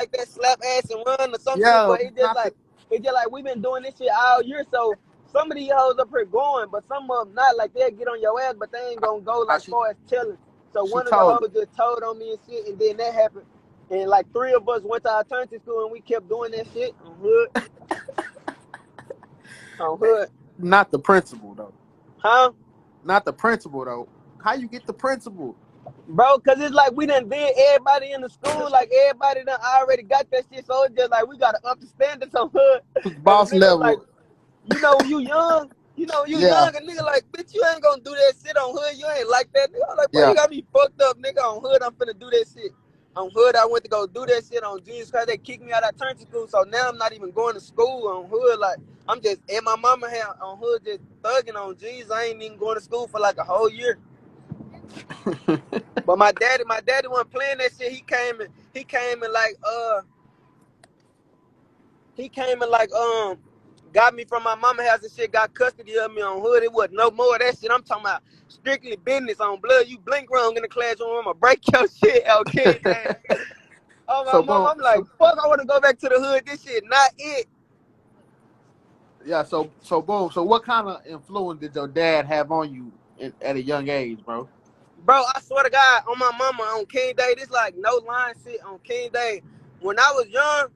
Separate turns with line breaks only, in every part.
like that, slap ass and run or some shit.
Yeah,
But it's just like we been doing this shit all year. So some of these hoes up here going, but some of them not. Like they'll get on your ass, but they ain't gonna go like
she
far as telling. So
she
one of the
told
hoes just told on me and shit, and then that happened. And like 3 of us went to alternative school and we kept doing that shit on hood, on
her.
hood,
Not the principal though.
huh?
Not the principal though. How you get the principal?
Bro, cause it's like we done did everybody in the school, like everybody done already got that shit. So it's just like we gotta up the standards on hood. And a
Boss
nigga like,
level.
when you young,
Yeah,
a nigga like, bitch, you ain't gonna do that shit on hood. You ain't like that. Nigga, I'm like, boy,
yeah.
you got me fucked up, nigga. On hood, I'm finna do that shit. On hood, I went to go do that shit on jeans cause they kicked me out of turn school. So now I'm not even going to school on hood. Like I'm just at my mama house on hood, just thugging on jeans. I ain't even going to school for like a whole year. But my daddy wasn't playing that shit. He came and like he came and like got me from my mama house and shit, got custody of me on hood. It wasn't no more of that shit. I'm talking about strictly business on blood. You blink wrong in the classroom, I'ma break your shit out, kid. Oh my
So
mom,
boom.
I'm like, fuck, I wanna go back to the hood. This shit not it.
Yeah. So boom. So what kind of influence did your dad have on you at a young age, bro?
Bro, I swear to God, on my mama, on King Day, this like no line shit on King Day. When I was young,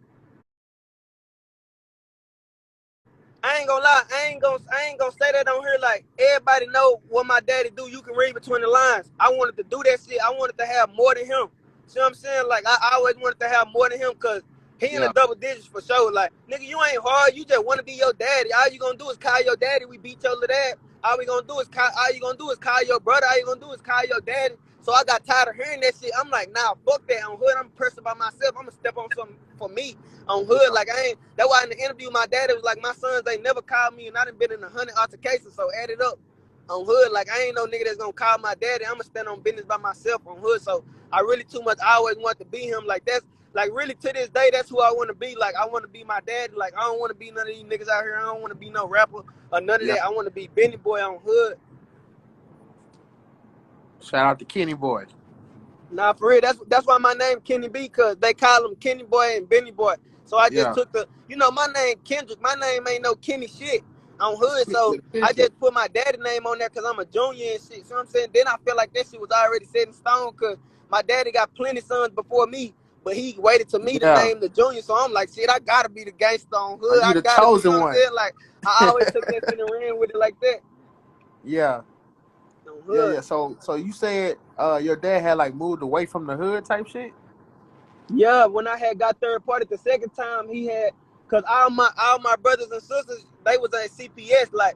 I ain't gonna lie. I ain't gonna say that on here. Like everybody know what my daddy do. You can read between the lines. I wanted to do that shit. I wanted to have more than him. See what I'm saying? Like I always wanted to have more than him because he in the
Yeah.
double digits for sure. Like nigga, you ain't hard. You just want to be your daddy. All you gonna do is call your daddy. We beat your little dad. All we gonna do is call. All you gonna do is call your brother. All you gonna do is call your daddy. So I got tired of hearing that shit. I'm like, nah, fuck that. On hood, I'm a person by myself. I'm gonna step on something for me on hood.
Yeah.
Like I ain't. That's why in the interview, my daddy was like, my sons ain't never called me, and I done been in 100 altercations. So add it up on hood. Like I ain't no nigga that's gonna call my daddy. I'm gonna stand on business by myself on hood. So I really too much. I always want to be him. Like that's like really to this day, that's who I want to be. Like I want to be my daddy. Like I don't want to be none of these niggas out here. I don't want to be no rapper or none of
Yeah.
that. I want to be Benny Boy on hood.
Shout out to Kenny Boy.
Nah, for real. That's why my name Kenny B, cause they call him Kenny Boy and Benny Boy. So I just
Yeah.
took my name Kendrick. My name ain't no Kenny shit on hood.
Stick
So
with
I
Kendrick.
just put my daddy name on there cause I'm a junior and shit. So I'm saying then I feel like that shit was already set in stone cause my daddy got plenty sons before me, but he waited to me to
Yeah.
name the junior. So I'm like, shit, I gotta be the gangster on
Are
hood.
you
I
the
gotta be, you know
chosen
what I'm
one?
saying? Like I always took that shit and ran with it like that
Yeah.
on
Yeah.
hood.
Yeah. So you said your dad had like moved away from the hood type shit.
Yeah, when I had got third party the second time, he had, cause all my brothers and sisters they was at CPS. Like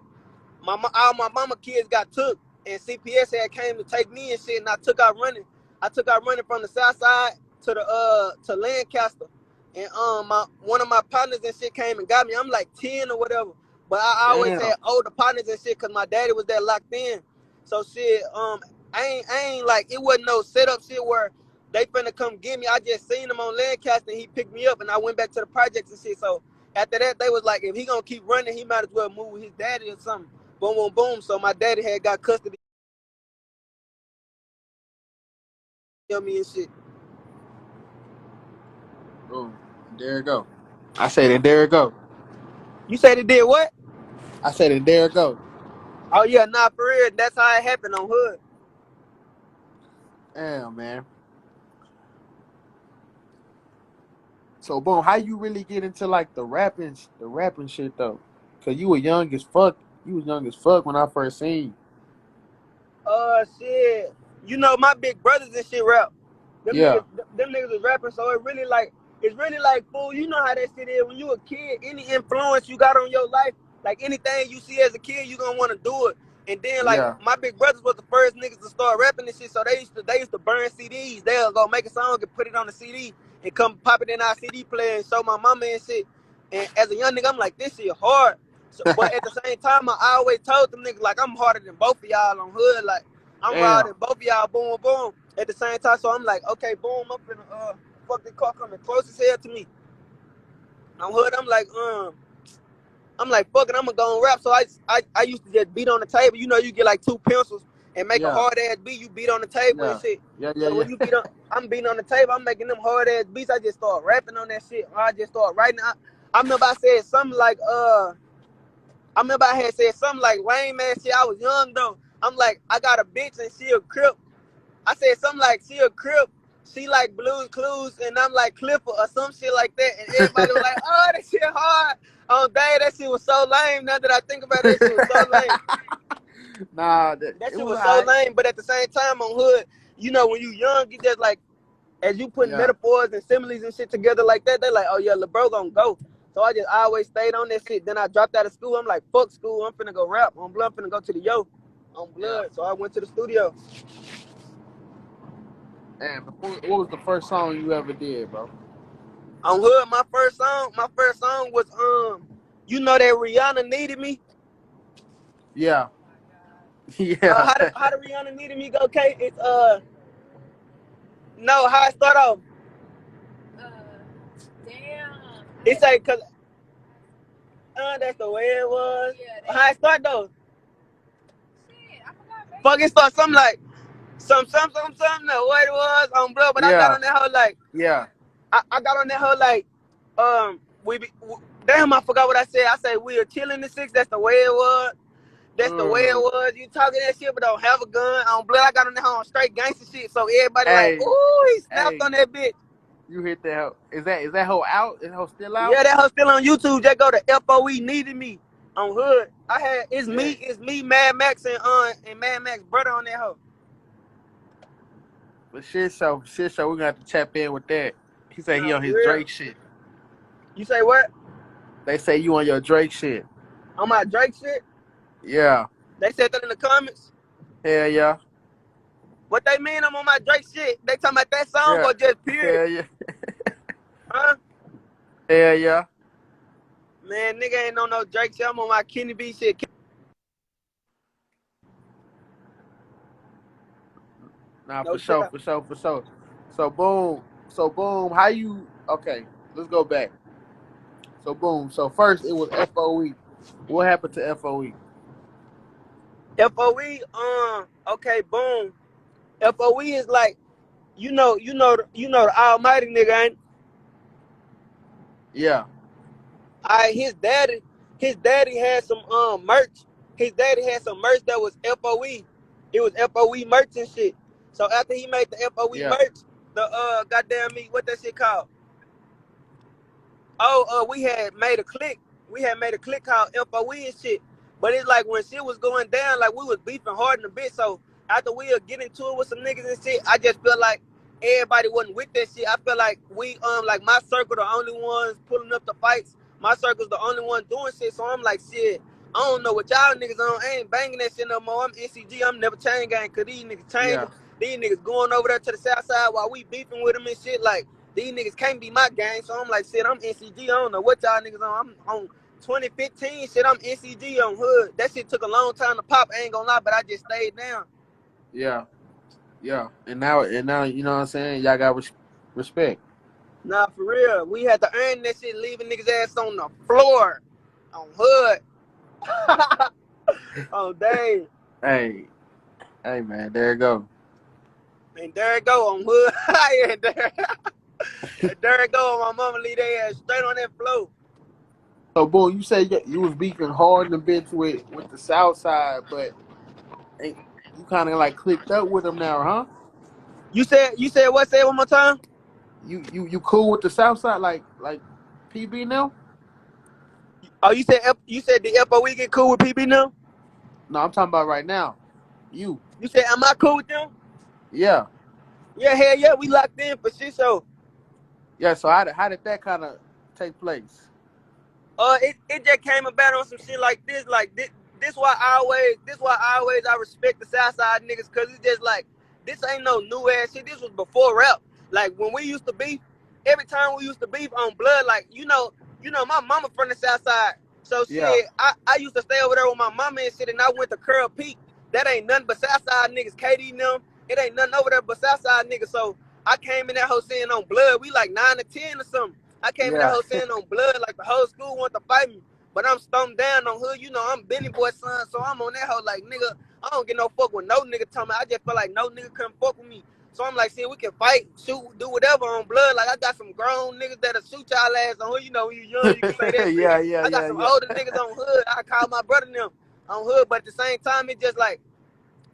all my mama kids got took, and CPS had came to take me and shit, and I took out running. I took out running from the south side to Lancaster, and my one of my partners and shit came and got me. I'm like 10 or whatever, but I always
Damn.
had older partners and shit, cause my daddy was that locked in. So shit, I ain't like it wasn't no setup shit where they finna come get me. I just seen him on Lancaster and he picked me up and I went back to the projects and shit. So after that, they was like, if he gonna keep running, he might as well move with his daddy or something. Boom, boom, boom. So my daddy had got custody of me and shit.
Boom. There it go. I said and there it go.
You said it did what?
I said and there it go.
Oh yeah, nah, for real. That's how it happened on hood.
Damn, man. So boom, how you really get into like the rapping shit though? Cause you were young as fuck. You was young as fuck when I first seen you.
Shit. You know my big brothers and shit rap.
Yeah.
Them niggas is rapping. So it's really like fool. You know how that shit is when you a kid. Any influence you got on your life, like anything you see as a kid, you gonna want to do it. And then like
Yeah.
my big brothers was the first niggas to start rapping and shit. So they used to burn CDs. They'll go make a song and put it on the CD and come pop it in our CD player and show my mama and shit. And as a young nigga, I'm like, this shit hard. So, but at the same time, I always told them niggas like I'm harder than both of y'all on hood. Like I'm
Damn.
riding both of y'all, boom, boom, at the same time. So I'm like, okay, boom, I'm finna fuck the car coming close as hell to me. On hood, I'm like, fuck it, I'm gonna go and rap. So I used to just beat on the table. You know, you get like 2 pencils and make a
Yeah.
hard ass beat. You beat on the table and
Yeah.
shit.
Yeah. Yeah.
So when
Yeah.
you beat on, I'm beating on the table. I'm making them hard ass beats. I just start rapping on that shit. Or I just start writing. I remember I said something like I remember I had said something like lame ass shit. I was young though. I'm like, I got a bitch and she a crip. I said something like she a crip. She like Blues Clues and I'm like Clipper or some shit like that. And everybody was like, oh, that shit hard. On day that shit was so lame. Now that I think about it, that shit was so lame.
Nah,
That
it
shit
was
was so
alright.
lame. But at the same time on Hood, you know, when you young, you just like, as you put
Yeah.
metaphors and similes and shit together like that, they're like, oh yeah, LeBro gonna go. So I just always stayed on that shit. Then I dropped out of school. I'm like, fuck school. I'm finna go rap. On blood, I'm finna go to the yo. On
Yeah.
blood. So I went to the studio.
And what was the first song you ever did, bro?
On Hood, my first song was you know that Rihanna needed me.
Yeah. Yeah.
How the Rihanna needed me go, Kate? It's no, how I start off.
Damn.
It's like cause that's the way it was.
Yeah,
How I start though?
shit, I forgot, man.
Fuck it start something like something, no, what it was on blood, but I got
Yeah.
on that whole like
Yeah.
I got on that whole like damn, I forgot what I said. I said we are chilling the six, that's the way it was. That's the way it was. You talking that shit but don't have a gun. On blood, I got on that whole straight gangster shit. So everybody like,
Hey.
ooh, he snapped
Hey.
on that bitch.
You hit that hoe. Is that hoe out? Is that hoe still out?
Yeah, that hoe still on YouTube. Just go to FOE needed me on Hood. I had it's me, Mad Max and Mad Max brother on that hoe.
But shit show, we're gonna have to tap in with that. He said he
Nah,
on
for
his
real.
Drake shit.
You say what?
They say you on your Drake shit.
On my Drake shit?
Yeah.
They said that in the comments.
Hell yeah.
What they mean I'm on my Drake shit? They talking about that song
Yeah.
or just period?
Hell yeah.
Huh?
Hell yeah.
Man, nigga ain't on no Drake shit. I'm on my Kenny B shit.
Nah,
No
for sure,
cap.
for sure, for sure. So boom, how you okay, let's go back. So boom. So first it was FOE. What happened to FOE?
FOE, okay, boom. FOE is like, you know the almighty nigga ain't.
Yeah.
His daddy had some merch. His daddy had some merch that was FOE. It was FOE merch and shit. So after he made the FOE
Yeah.
merch, the goddamn me, what that shit called? Oh, we had made a clique. We had made a clique called FOE and shit. But it's like when shit was going down, like we was beefing hard in a bit. So after we would get into it with some niggas and shit, I just felt like everybody wasn't with that shit. I feel like we like my circle the only ones pulling up the fights. My circle's the only one doing shit. So I'm like, shit, I don't know what y'all niggas on. I ain't banging that shit no more. I'm NCG. I'm never chain gang. Cause these niggas changing.
Yeah.
These niggas going over there to the south side while we beefing with them and shit. Like these niggas can't be my gang. So I'm like, shit, I'm NCG. I don't know what y'all niggas on. I'm on 2015 shit. I'm NCG on Hood. That shit took a long time to pop. I ain't gonna lie, but I just stayed down.
Yeah. Yeah. And now you know what I'm saying? Y'all got respect.
Nah, for real. We had to earn that shit, leaving niggas ass on the floor on Hood. Oh dang.
Hey man, there you go.
And there it go on Hood. Yeah, there it go on my mama, leave their ass straight on that floor.
So boom, you said you was beefing hard in the bitch with the South Side, but you kind of like clicked up with them now, huh?
You said what? Say it one more time.
You cool with the South Side, like PB now?
Oh, you said the FOE get cool with PB now?
No, I'm talking about right now. You
said, am I cool with them?
Yeah.
Yeah, hell yeah, we locked in for shit show.
Yeah, so how did that kind of take place?
It just came about on some shit like this. Like this why I respect the Southside niggas, cause it's just like this ain't no new ass shit. This was before rap. Like when we used to beef, every time we used to beef on blood, like you know my mama from the Southside. So shit,
Yeah.
I used to stay over there with my mama and shit, and I went to Curl Peak. That ain't nothing but Southside niggas, KD and them. It ain't nothing over there but Southside niggas. So I came in that whole saying on blood. We like 9 to 10 or something. I came in that
Yeah.
whole saying on blood, like the whole school want to fight me. But I'm stumped down on Hood. You know, I'm Benny Boy son, so I'm on that hoe like, nigga, I don't get no fuck with no nigga talking. I just feel like no nigga couldn't fuck with me. So I'm like, see, we can fight, shoot, do whatever on blood. Like I got some grown niggas that'll shoot y'all ass on hood. You know, when you young, you can say that shit. I got some older niggas on hood. I call my brother them on hood, but at the same time, it just like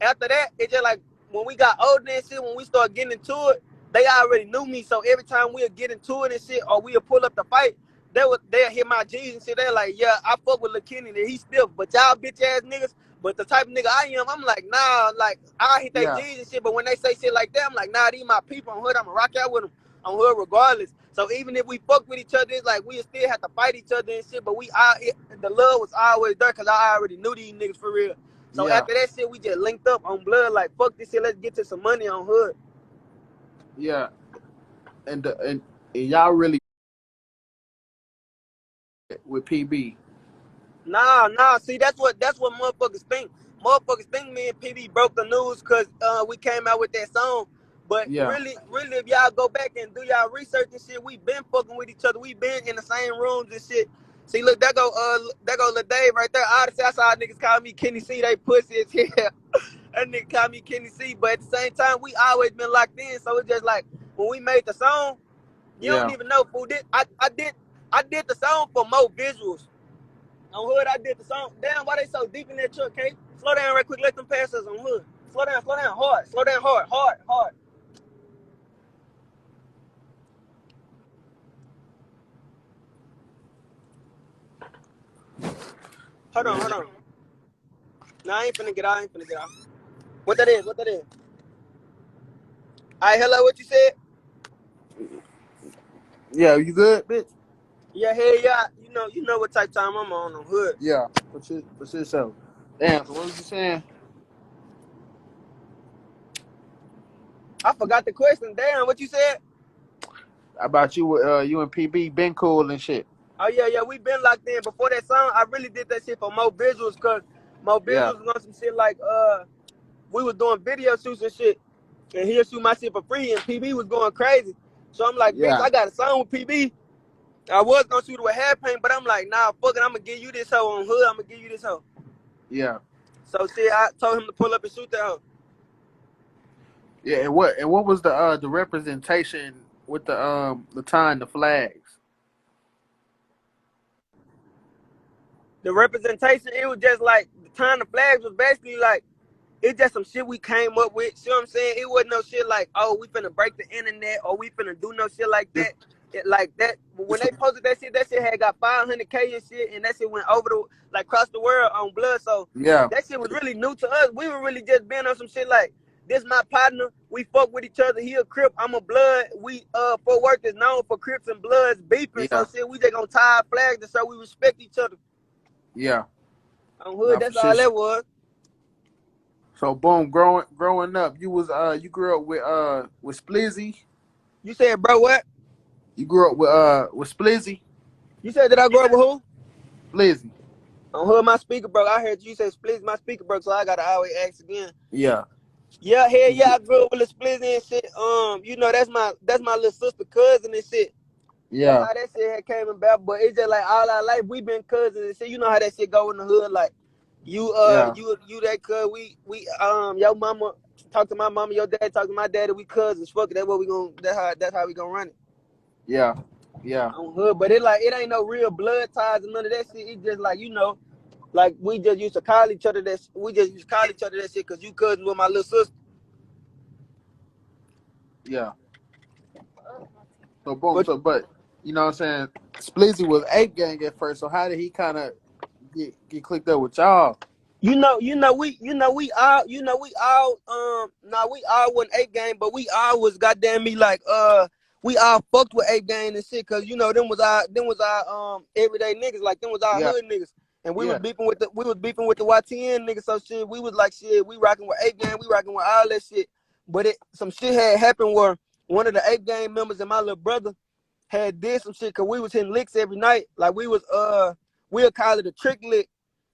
after that, it just like when we got older and shit, when we start getting into it, they already knew me. So every time we'll get into it and shit, or we'll pull up the fight, they'll hit my G's and shit. They're like, yeah, I fuck with Lil Kenny and he's stiff, but y'all bitch ass niggas. But the type of nigga I am, I'm like, nah, like I hit that G's and shit. But when they say shit like that, I'm like, nah, these my people on hood. I'ma rock out with them on hood regardless. So even if we fuck with each other, it's like we still have to fight each other and shit. But the love was always there because I already knew these niggas for real. So after that shit, we just linked up on blood. Like fuck this shit, let's get to some money on hood.
Yeah, and y'all really with PB.
Nah. See, that's what motherfuckers think. Motherfuckers think me and PB broke the news because we came out with that song. But really, if y'all go back and do y'all research and shit, we been fucking with each other. We been in the same rooms and shit. See, look, that go Lil Dave right there. Honestly, that's how niggas call me Kenny C. They pussy as hell. That nigga call me Kenny C. But at the same time, we always been locked in. So it's just like when we made the song, you don't even know who did. I did the song for more visuals. On hood, I did the song. Damn, why they so deep in that truck, K? Slow down right quick, let them pass us on hood. Slow down, hard. Slow down, hard. Hold on. Nah, I ain't finna get out. What that is? All right, hello, what you said?
Yeah, you good, bitch?
Yeah, hey, yeah. You know what type time I'm on hood.
Yeah, for sure. So, damn. So what was you saying?
I forgot the question. Damn, what you said?
About you and PB been cool and shit.
Oh yeah, we been locked in. Before that song, I really did that shit for more visuals, cause more visuals was on some shit like we was doing video shoots and shit, and he'll shoot my shit for free, and PB was going crazy. So I'm like, bitch, I got a song with PB. I was gonna shoot it with hair paint, but I'm like, nah, fuck it, I'm gonna give you this hoe on hood. I'm gonna give you this hoe.
Yeah.
So shit, I told him to pull up and shoot that hoe.
Yeah, and what was the representation with the tying the flags?
The representation, it was just like the tying the flags was basically like it's just some shit we came up with. See what I'm saying? It wasn't no shit like, oh, we finna break the internet or we finna do no shit like that. Like that. When they posted that shit had got 500K and shit, and that shit went over across the world on blood. So that shit was really new to us. We were really just being on some shit like, this my partner. We fuck with each other. He a Crip, I'm a Blood. We Fort Worth is known for Crips and Bloods beefing. So shit, we just gonna tie flags to show we respect each other.
Yeah.
On hood, that's all that was.
So boom, growing up, you grew up with Splizzy.
You said, bro, what?
You grew up with Splizzy.
You said that I grew up with who?
Splizzy.
On hood, my speaker broke. I heard you say Splizzy, my speaker broke, so I gotta always ask again.
Yeah.
Yeah, hell yeah, I grew up with the Splizzy and shit. You know, that's my little sister cousin and shit.
Yeah.
That's how that shit had came about. But it's just like all our life we been cousins and shit. You know how that shit go in the hood. Like you that cuz we your mama talk to my mama, your dad talk to my daddy, we cousins. Fuck it, that's how we gonna run it.
Yeah.
On hood, but it ain't no real blood ties and none of that shit. It's just like, you know, like we just used to call each other that shit because you cousins with my little sister.
Yeah. So boom, but you know what I'm saying? Splizzy was Ape Gang at first, so how did he kind of get clicked up with y'all?
We all wasn't Ape Gang, but we all was goddamn me like we all fucked with Ape Gang and shit, cause you know them was our everyday niggas, like them was our hood niggas. And we was beefing with the YTN niggas, so shit, we was like shit, we rocking with Ape Gang, we rocking with all that shit. But some shit had happened where one of the Ape Gang members and my little brother had did some shit, cause we was hitting licks every night. Like we was we'll call it a trick lick.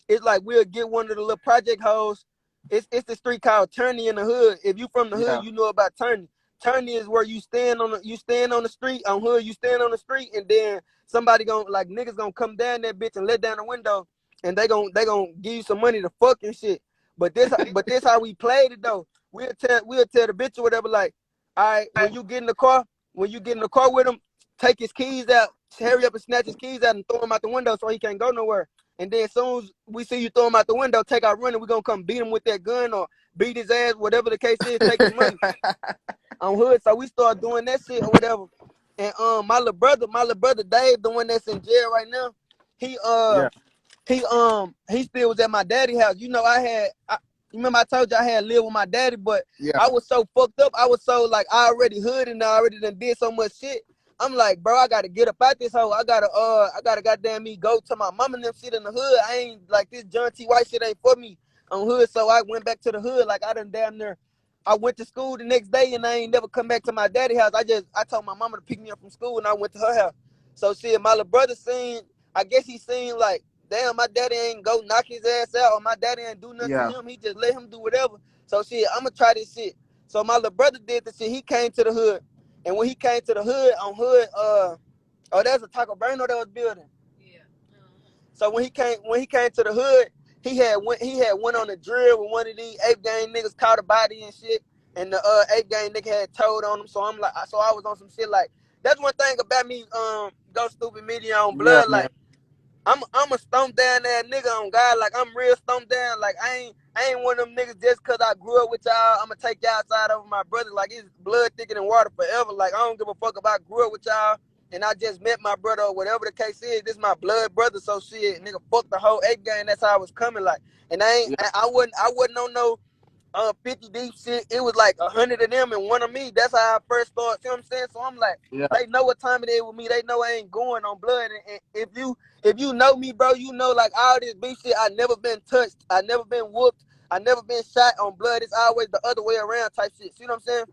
It's like we'll get one of the little project hoes. It's the street called Turney in the hood. If you from the hood, you know about Turney. Turney is where you stand on the street on hood. You stand on the street, and then somebody niggas gonna come down that bitch and let down the window, and they gonna give you some money to fuck and shit. But this how we played it though. We'll tell the bitch or whatever, like, all right, when you get in the car with him, take his keys out, hurry up and snatch his keys out and throw him out the window so he can't go nowhere. And then as soon as we see you throw him out the window, take out running, we're gonna come beat him with that gun or beat his ass, whatever the case is, take his money on hood. So we start doing that shit or whatever. And my little brother Dave, the one that's in jail right now, he
Yeah.
he still was at my daddy's house. You know, you remember I told you I had lived with my daddy, but
Yeah.
I was so fucked up. I was so like I already hood and I already done did so much shit. I'm like, bro, I gotta get up out this hole. I gotta goddamn me go to my mom and them shit in the hood. I ain't like this John T. White shit ain't for me on hood. So I went back to the hood. Like I done damn near I went to school the next day and I ain't never come back to my daddy house. I told my mama to pick me up from school and I went to her house. So shit, my little brother seen, I guess he seen like, damn, my daddy ain't go knock his ass out or my daddy ain't do nothing to
Yeah.
him. He just let him do whatever. So shit, I'ma try this shit. So my little brother did the shit. He came to the hood. And when he came to the hood, on hood, oh, there's a Taco Bueno that was building.
Yeah.
So when he came to the hood, he had went on a drill with one of these ape gang niggas, caught a body and shit, and the ape gang nigga had told on him. So I was on some shit like, that's one thing about me, Go Stupid Media on
Yeah,
blood.
man.
Like I'm a stomp down that nigga on God. Like I'm real stomp down. Like I ain't one of them niggas just cause I grew up with y'all. I'ma take y'all side over my brother. Like it's blood thicker than water forever. Like I don't give a fuck if I grew up with y'all and I just met my brother or whatever the case is. This my blood brother. So shit, nigga, fuck the whole 8 game. That's how I was coming. Like, and
Yeah.
I wasn't on no 50 deep shit. It was like 100 of them and one of me. That's how I first started. You know what I'm saying? So I'm like,
Yeah.
they know what time it is with me. They know I ain't going on blood. And if you know me, bro, you know like all this beef shit. I never been touched. I never been whooped. I never been shot on blood. It's always the other way around type shit. See what I'm saying?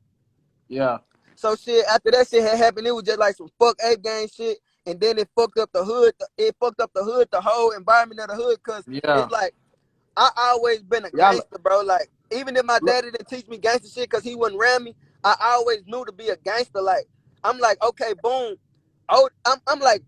Yeah.
So shit, after that shit had happened, it was just like some fuck ape gang shit. And then it fucked up the hood. It fucked up the hood, the whole environment of the hood. Cause
Yeah.
it's like I always been a
Y'all
gangster, bro. Like even if my
look.
daddy didn't teach me gangster shit because he wasn't around me, I always knew to be a gangster. Like I'm like, okay, boom. Oh, I'm like,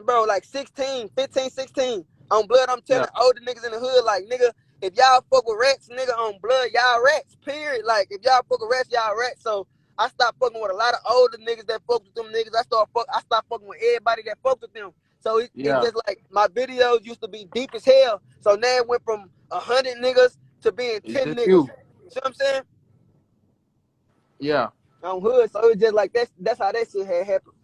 bro, like 16, 15, 16 on blood. I'm
Yeah.
telling older niggas in the hood, like nigga, if y'all fuck with rats, nigga, on blood, y'all rats. Period. Like if y'all fuck with rats, y'all rats. So I stopped fucking with a lot of older niggas that fuck with them niggas. I stopped fucking with everybody that fuck with them. So it's
Yeah.
just like my videos used to be deep as hell. So now it went from 100 niggas to being
It's
10
just
niggas.
you.
See what I'm saying?
Yeah.
On hood. So it's just like that's how that shit had happened.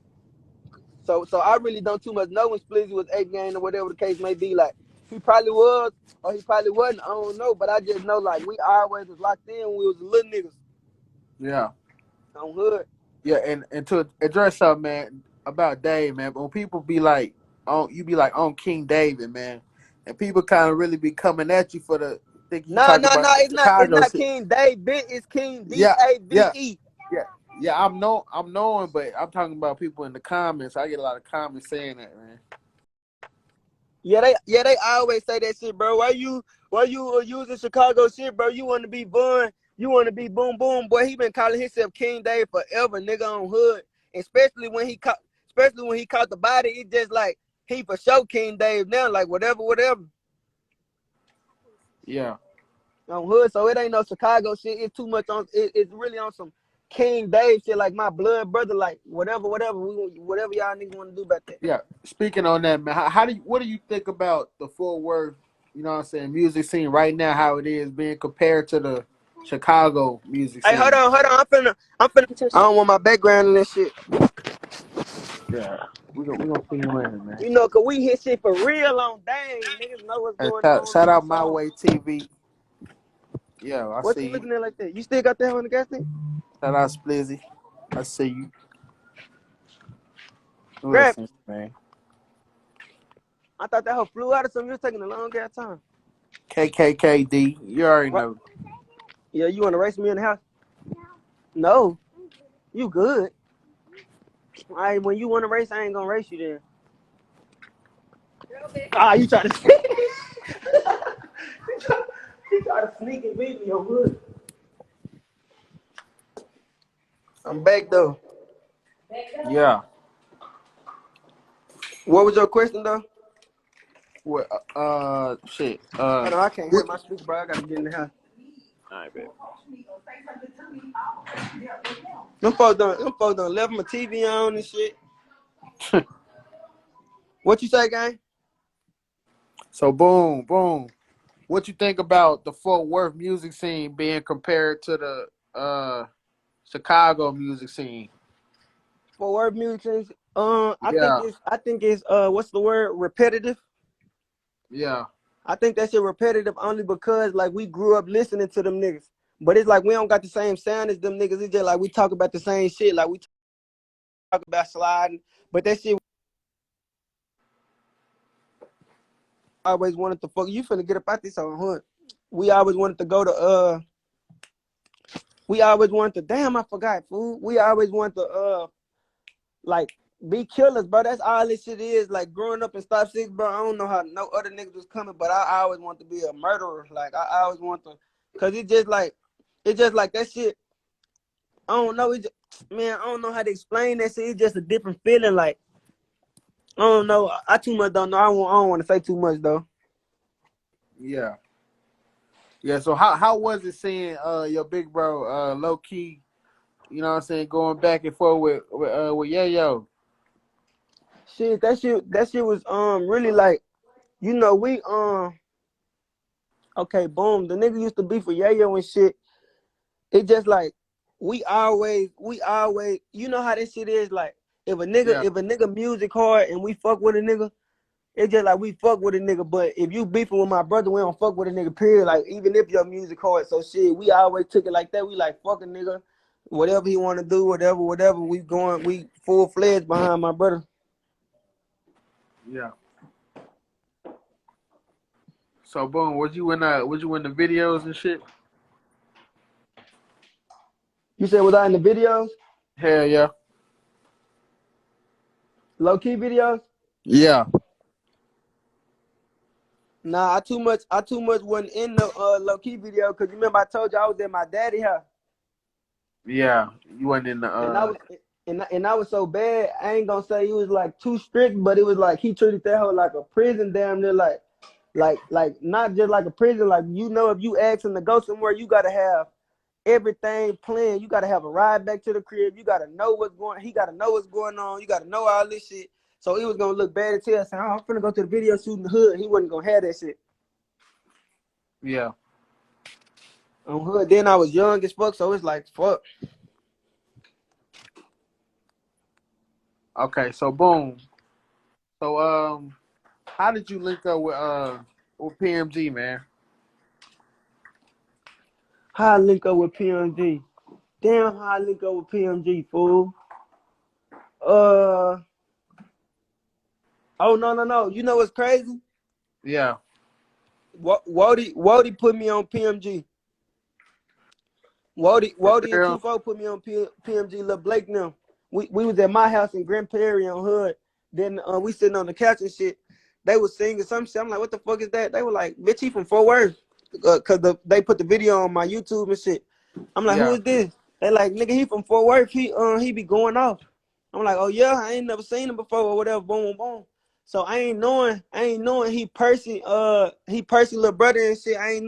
So I really don't too much know when Splizzy was 8 gang or whatever the case may be. Like he probably was or he probably wasn't. I don't know. But I just know like we always was locked in when we was little niggas
Yeah.
on hood.
Yeah. And to address something, man, about Dave, man. When people be like, you be like on King David, man, and people kind of really be coming at you for the think you
Nah,
talk
nah,
about
nah.
the
It's
Chicago
not
shit.
King David. It's King
Yeah. Yeah.
Dave.
Yeah. Yeah. I'm knowing, but I'm talking about people in the comments. I get a lot of comments saying that, man.
Yeah, they always say that shit, bro. Why you using Chicago shit, bro? You want to be Bun, you want to be Boom Boom, boy. He been calling himself King Dave forever, nigga on hood. Especially when he caught the body, it just like he for sure King Dave now, like whatever
Yeah.
on hood. So it ain't no Chicago shit. It's too much on. It's really on some King Dave shit, like my blood brother, like whatever y'all niggas want to do about that.
Yeah. Speaking on that, man, what do you think about the Fort Worth, you know what I'm saying, music scene right now, how it is being compared to the Chicago music
Hey, hold
scene?
on. I'm finna. I don't want my background in this shit.
Yeah. We gonna see you in, man.
You know, cause we hit shit for real on dang. Niggas know what's
And
going on
shout
my
out My
song.
Way TV. Yeah, I
What
see
you
you.
looking at like that? You still got that on the gas tank?
Shout out Splizzy. I see you.
Grab.
Listen, man.
I thought that hoe flew out or something. You was taking a long ass time.
KKKD. You already
What?
know.
Yeah, you want to race me in the house? No. You good. All right, when you want to race, I ain't gonna race you then. Ah, you try to you try to sneak and beat me on hood. I'm back though.
Yeah.
What was your question though?
What? Shit.
Hold on, I can't hear my speaker, bro. I gotta get in the house.
All right, baby.
Them folks done left my TV on and shit. What you say, gang?
So boom, boom. What you think about the Fort Worth music scene being compared to the Chicago music scene?
For word music,
Yeah,
I think it's what's the word? Repetitive.
yeah,
I think that shit repetitive only because like we grew up listening to them niggas. But it's like we don't got the same sound as them niggas. It's just like we talk about the same shit. Like we talk about sliding. But that shit I always wanted to fuck. You finna get up out this whole hood. We always wanted to go to we always wanted to damn I forgot fool. We always wanted to like be killers, bro. That's all this shit is. Like growing up in Stop Six, bro. I don't know how no other niggas was coming, but I always want to be a murderer. Like I always want to, cause it's just like that shit. I don't know. Man, I don't know how to explain that shit. It's just a different feeling. Like I don't know. I too much don't know. I don't want to say too much though.
yeah, yeah. So how was it seeing your big bro low key? You know what I'm saying, going back and forth with Yayo.
Shit, that shit was really like, you know, we okay, boom. The nigga used to be for Yayo and shit. It just like we always, you know how this shit is. Like if a
Yeah,
nigga music hard and we fuck with a nigga, it's just like we fuck with a nigga. But if you beefing with my brother, we don't fuck with a nigga. Period. Like even if your music hard, so shit, we always took it like that. We like fuck a nigga, whatever he want to do, whatever. We full fledged behind my brother.
yeah. So boom, was you in the videos and shit?
You said was I in the videos?
Hell yeah.
Low key videos?
Yeah.
Nah, I too much wasn't in the low key video because you remember I told you I was at my daddy house
Yeah. You wasn't in the
and I was so bad. I ain't gonna say he was like too strict, but it was like he treated that whole like a prison damn near like not just like a prison. Like you know, if you ask him to go somewhere, you gotta have everything planned. You gotta have a ride back to the crib. You gotta know what's going. He gotta know what's going on. You gotta know all this shit. So he was gonna look bad as hell. Saying, "Oh, I'm finna go to the video shoot in the hood." He wasn't gonna have that shit.
Yeah.
On hood. Then I was young as fuck, so it's like fuck.
Okay, so boom. So how did you link up with PMG, man?
How I link up with PMG? Damn, how I link up with PMG, fool. Oh no. You know what's crazy?
Yeah.
Wody put me on PMG. Wody
For
and
real?
Q4 put me on PMG. Lil Blake now. We was at my house in Grand Prairie on Hood. Then we sitting on the couch and shit. They was singing some shit. I'm like, what the fuck is that? They were like, bitch, he from Fort Worth. Cause they put the video on my YouTube and shit. I'm like, who
Yeah.
is this? They like, nigga, he from Fort Worth. He be going off. I'm like, oh yeah, I ain't never seen him before or whatever. Boom, boom. So I ain't knowing he Percy little brother and shit. I ain't